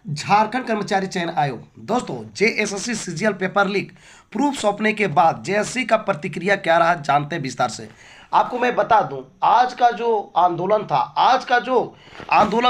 झारखंड कर्मचारी चयन आयोग दोस्तों JSSC CGL paper leak proof सौंपने के बाद जेएससी का प्रतिक्रिया क्या रहा जानते हैं विस्तार से। आपको मैं बता दूं आज का जो आंदोलन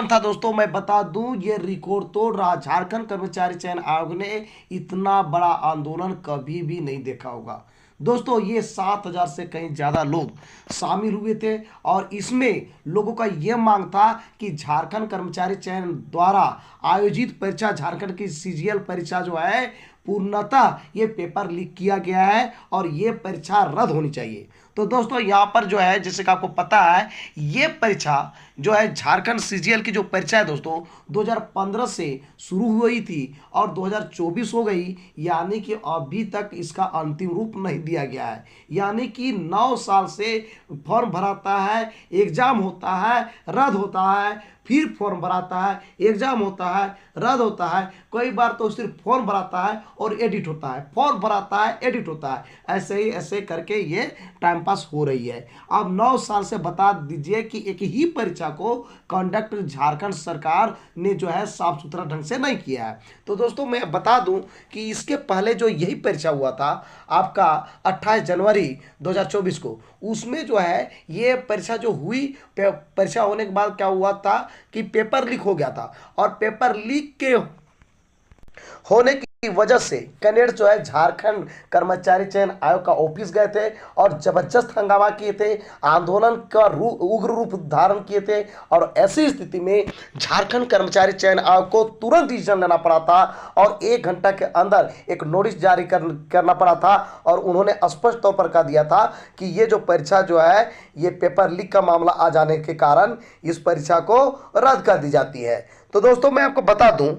था दोस्तों, मैं बता दूं ये रिकॉर्ड तोड़ रहा। झारखंड कर्मचारी चयन आयोग ने इतना बड़ा आंदोलन कभी भी नहीं देखा होगा दोस्तों। ये 7,000 से कहीं ज़्यादा लोग शामिल हुए थे और इसमें लोगों का यह मांग था कि झारखंड कर्मचारी चयन द्वारा आयोजित परीक्षा, झारखंड की सीजीएल परीक्षा जो है पूर्णतः ये पेपर लीक किया गया है और ये परीक्षा रद्द होनी चाहिए। तो दोस्तों यहाँ पर जो है, जैसे कि आपको पता है, ये परीक्षा जो है झारखंड सीजीएल की जो परीक्षा है दोस्तों 2015 से शुरू हुई थी और 2024 हो गई, यानी कि अभी तक इसका अंतिम रूप नहीं दिया गया है। यानी कि 9 साल से फॉर्म भराता है, एग्जाम होता है, रद्द होता है, फिर फॉर्म भराता है, एग्जाम होता है, रद्द होता है, कई बार तो सिर्फ फॉर्म भराता है और एडिट होता है, फॉर्म भराता है, एडिट होता है, ऐसे करके ये टाइम पास हो रही है। अब 9 साल से बता दीजिए कि एक ही परीक्षा को कंडक्ट झारखंड सरकार ने जो है साफ सुथरा ढंग से नहीं किया है। तो दोस्तों मैं बता दूं कि इसके पहले जो यही परीक्षा हुआ था आपका 28 जनवरी 2024 को, उसमें जो है ये परीक्षा जो हुई, परीक्षा होने के बाद क्या हुआ था कि पेपर लीक हो गया था और पेपर लीक के होने की वजह से कैंडिडेट जो है झारखंड कर्मचारी चयन आयोग का ऑफिस गए थे और जबरदस्त हंगामा किए थे, आंदोलन का उग्र रूप धारण किए थे। और ऐसी स्थिति में झारखंड कर्मचारी चयन आयोग को तुरंत डिसीजन लेना पड़ा था और 1 घंटा के अंदर एक नोटिस जारी करना पड़ा था और उन्होंने स्पष्ट तौर पर कह दिया था कि ये जो परीक्षा जो है ये पेपर लीक का मामला आ जाने के कारण इस परीक्षा को रद्द कर दी जाती है। तो दोस्तों मैं आपको बता दूं,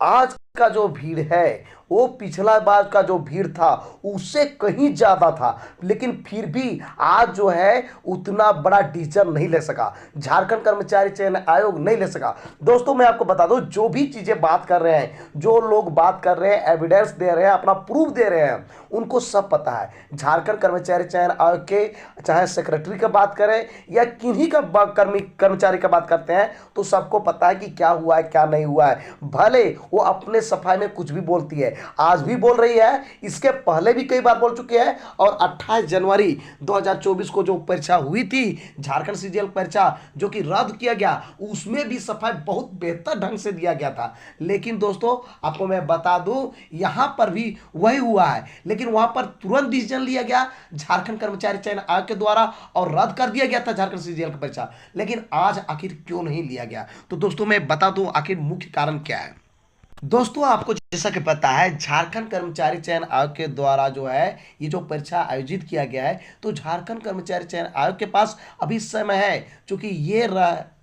आज का जो भीड़ है वो पिछला बार का जो भीड़ था उससे कहीं ज्यादा था, लेकिन फिर भी आज जो है उतना बड़ा डिसीजन नहीं ले सका, झारखंड कर्मचारी चयन आयोग नहीं ले सका। दोस्तों मैं आपको बता दूं, जो भी चीजें बात कर रहे हैं, जो लोग बात कर रहे हैं, एविडेंस दे रहे हैं, अपना प्रूफ दे रहे हैं, उनको सब पता है। झारखंड कर्मचारी चयन आयोग के चाहे सेक्रेटरी का बात करें या किन्हीं का कर्मचारी का बात करते हैं तो सबको पता है कि क्या हुआ है क्या नहीं हुआ है। भले वो अपने सफाई में कुछ भी बोलती है, आज भी बोल रही है, इसके पहले भी कई बार बोल चुके हैं। और 28 जनवरी 2024 को जो परीक्षा हुई थी झारखंड सीजीएल परीक्षा जो कि रद्द किया गया, उसमें भी सफाई बहुत बेहतर ढंग से दिया गया था। लेकिन दोस्तों आपको मैं बता दूं यहां पर भी वही हुआ है, लेकिन वहां पर तुरंत डिसीजन लिया गया झारखंड कर्मचारी चयन आयोग के द्वारा और रद्द कर दिया गया था झारखंड सीजीएल की परीक्षा। लेकिन आज आखिर क्यों नहीं लिया गया, तो दोस्तों मैं बता दूं आखिर मुख्य कारण क्या है। दोस्तों आपको जैसा कि पता है झारखंड कर्मचारी चयन आयोग के द्वारा जो है ये जो परीक्षा आयोजित किया गया है, तो झारखंड कर्मचारी चयन आयोग के पास अभी समय है, क्योंकि ये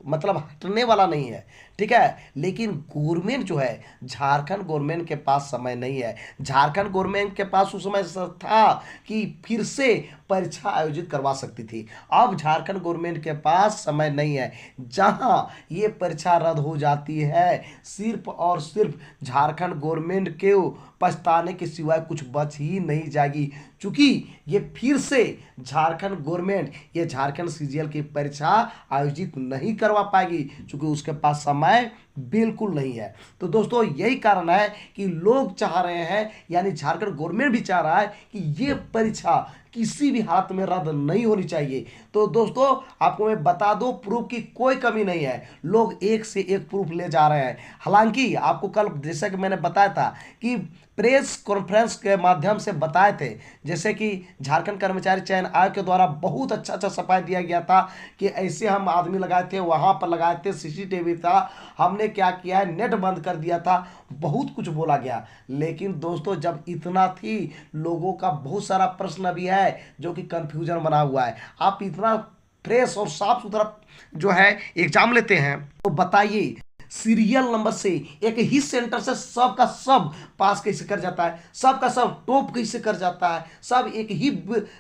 मतलब हटने वाला नहीं है, ठीक है। लेकिन गवर्नमेंट जो है, झारखंड गवर्नमेंट के पास समय नहीं है। झारखंड गवर्नमेंट के पास उस समय था कि फिर से परीक्षा आयोजित करवा सकती थी। अब झारखंड गवर्नमेंट के पास समय नहीं है। जहां ये परीक्षा रद्द हो जाती है, सिर्फ और सिर्फ झारखंड गवर्नमेंट के पछताने के सिवाय कुछ बच ही नहीं जाएगी, क्योंकि ये फिर से झारखंड गवर्नमेंट ये झारखंड सीजीएल की परीक्षा आयोजित नहीं करवा पाएगी, क्योंकि उसके पास समय बिल्कुल नहीं है। तो दोस्तों यही कारण है कि लोग चाह रहे हैं, यानी झारखंड गवर्नमेंट भी चाह रहा है कि ये परीक्षा किसी भी हालत में रद्द नहीं होनी चाहिए। तो दोस्तों आपको मैं बता दूं, प्रूफ की कोई कमी नहीं है, लोग एक से एक प्रूफ ले जा रहे हैं। हालांकि आपको कल जैसा कि मैंने बताया था कि प्रेस कॉन्फ्रेंस के माध्यम से बताए थे, जैसे कि झारखंड कर्मचारी चयन आयोग के द्वारा बहुत अच्छा सफाई दिया गया था कि ऐसे हम आदमी लगाए थे, वहां पर लगाए थे, सीसीटीवी था, हमने क्या किया है नेट बंद कर दिया था, बहुत कुछ बोला गया। लेकिन दोस्तों जब इतना थी, लोगों का बहुत सारा प्रश्न भी है जो कि कंफ्यूजन बना हुआ है। आप इतना फ्रेश और साफ सुथरा जो है एग्जाम लेते हैं, तो बताइए सीरियल नंबर से एक ही सेंटर से सब का सब पास कैसे कर जाता है, सब का सब टॉप कैसे कर जाता है, सब एक ही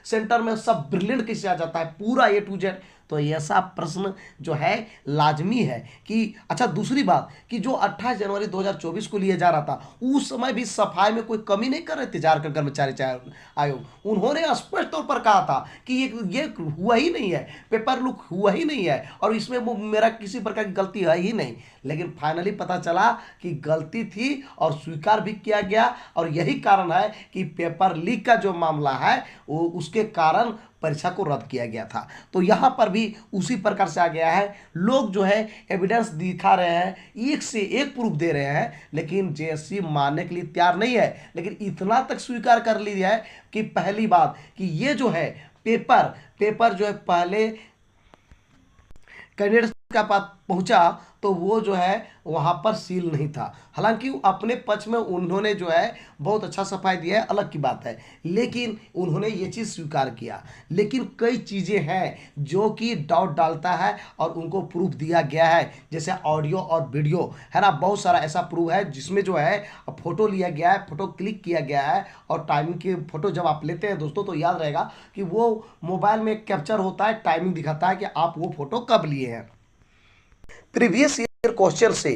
सेंटर में सब ब्रिलियंट कैसे आ जाता है, पूरा A to Z। तो ऐसा प्रश्न जो है लाजमी है कि अच्छा, दूसरी बात कि जो 28 जनवरी 2024 को लिया जा रहा था, उस समय भी सफाई में कोई कमी नहीं कर रहे थे झारखंड कर्मचारी चयन आयोग। उन्होंने स्पष्ट तौर पर कहा था कि ये हुआ ही नहीं है, पेपर लीक हुआ ही नहीं है और इसमें मेरा किसी प्रकार की गलती है ही नहीं। लेकिन फाइनली पता चला कि गलती थी और स्वीकार भी किया गया, और यही कारण है कि पेपर लीक का जो मामला है वो उसके कारण परीक्षा को रद्द किया गया था। तो यहाँ पर भी उसी प्रकार से आ गया है, लोग जो है एविडेंस दिखा रहे हैं, एक से एक प्रूफ दे रहे हैं, लेकिन जेएससी मानने के लिए तैयार नहीं है। लेकिन इतना तक स्वीकार कर लिया है कि पहली बात कि ये जो है पेपर जो है पहले कैंडिडेट का पास पहुंचा तो वो जो है वहां पर सील नहीं था। हालांकि अपने पक्ष में उन्होंने जो है बहुत अच्छा सफाई दिया है, अलग की बात है, लेकिन उन्होंने ये चीज़ स्वीकार किया। लेकिन कई चीज़ें हैं जो कि डाउट डालता है और उनको प्रूफ दिया गया है, जैसे ऑडियो और वीडियो है ना, बहुत सारा ऐसा प्रूफ है जिसमें जो है फोटो लिया गया है, फोटो क्लिक किया गया है, और टाइमिंग की फोटो जब आप लेते हैं दोस्तों तो याद रहेगा कि वो मोबाइल में कैप्चर होता है, टाइमिंग दिखाता है कि आप वो फोटो कब लिए हैं। प्रीवियस ईयर क्वेश्चन से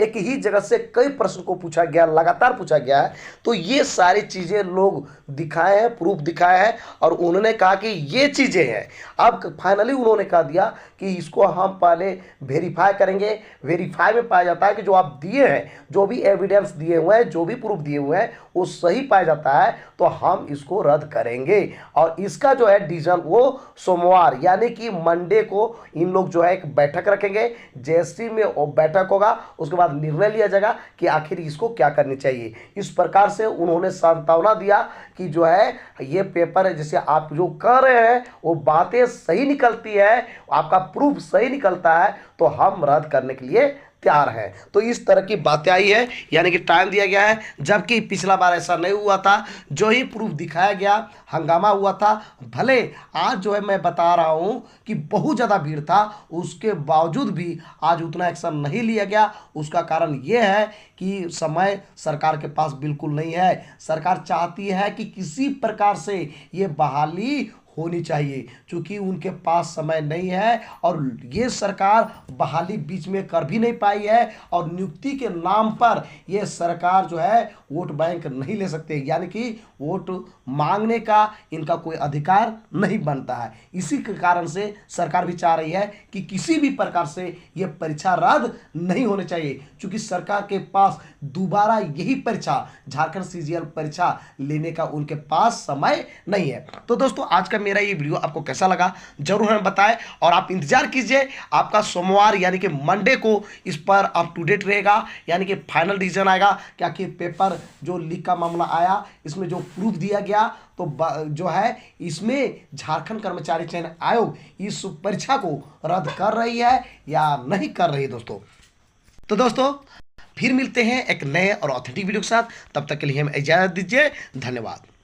एक ही जगह से कई प्रश्न को पूछा गया, लगातार पूछा गया है, तो ये सारी चीजें लोग दिखाए हैं, प्रूफ दिखाए हैं, और उन्होंने कहा कि ये चीजें हैं। अब फाइनली उन्होंने कहा दिया कि इसको हम पहले वेरीफाई करेंगे। वेरीफाई में पाया जाता है कि जो आप दिए हैं, जो भी एविडेंस दिए हुए हैं, जो भी प्रूफ दिए हुए हैं, वो सही पाया जाता है तो हम इसको रद्द करेंगे। और इसका जो है डिसीजन वो सोमवार यानी कि मंडे को इन लोग जो है एक बैठक रखेंगे, जेएससी में बैठक होगा, उसके बाद निर्णय लिया जाएगा कि आखिर इसको क्या करनी चाहिए। इस प्रकार से उन्होंने सांत्वना दिया कि जो है ये पेपर है, जैसे आप जो कर रहे हैं वो बातें सही निकलती है, आपका प्रूफ सही निकलता है तो हम रद्द करने के लिए तैयार है। तो इस तरह की बातें आई है, यानी कि टाइम दिया गया है, जबकि पिछला बार ऐसा नहीं हुआ था। जो ही प्रूफ दिखाया गया हंगामा हुआ था। भले आज जो है मैं बता रहा हूं कि बहुत ज़्यादा भीड़ था, उसके बावजूद भी आज उतना एक्शन नहीं लिया गया। उसका कारण यह है कि समय सरकार के पास बिल्कुल नहीं है। सरकार चाहती है कि किसी प्रकार से ये बहाली होनी चाहिए, क्योंकि उनके पास समय नहीं है और ये सरकार बहाली बीच में कर भी नहीं पाई है, और नियुक्ति के नाम पर ये सरकार जो है वोट बैंक नहीं ले सकते, यानी कि वोट मांगने का इनका कोई अधिकार नहीं बनता है। इसी के कारण से सरकार भी चाह रही है कि किसी भी प्रकार से ये परीक्षा रद्द नहीं होनी चाहिए, क्योंकि सरकार के पास दोबारा यही परीक्षा झारखंड सीजीएल परीक्षा लेने का उनके पास समय नहीं है। तो दोस्तों आज का मेरा ये वीडियो आपको कैसा लगा जरूर हमें बताएं, और आप इंतजार कीजिए आपका सोमवार यानी कि मंडे को इस पर अप टू डेट रहेगा, यानी कि फाइनल डिसीजन आएगा कि आखिर पेपर जो लीक का मामला आया इसमें जो प्रूफ दिया गया तो जो है इसमें झारखंड कर्मचारी चयन आयोग इस परीक्षा को रद्द कर रही है या नहीं कर रही दोस्तों। तो दोस्तों फिर मिलते हैं एक नए और ऑथेंटिक वीडियो के साथ, तब तक के लिए हमें इजाजत दीजिए। धन्यवाद।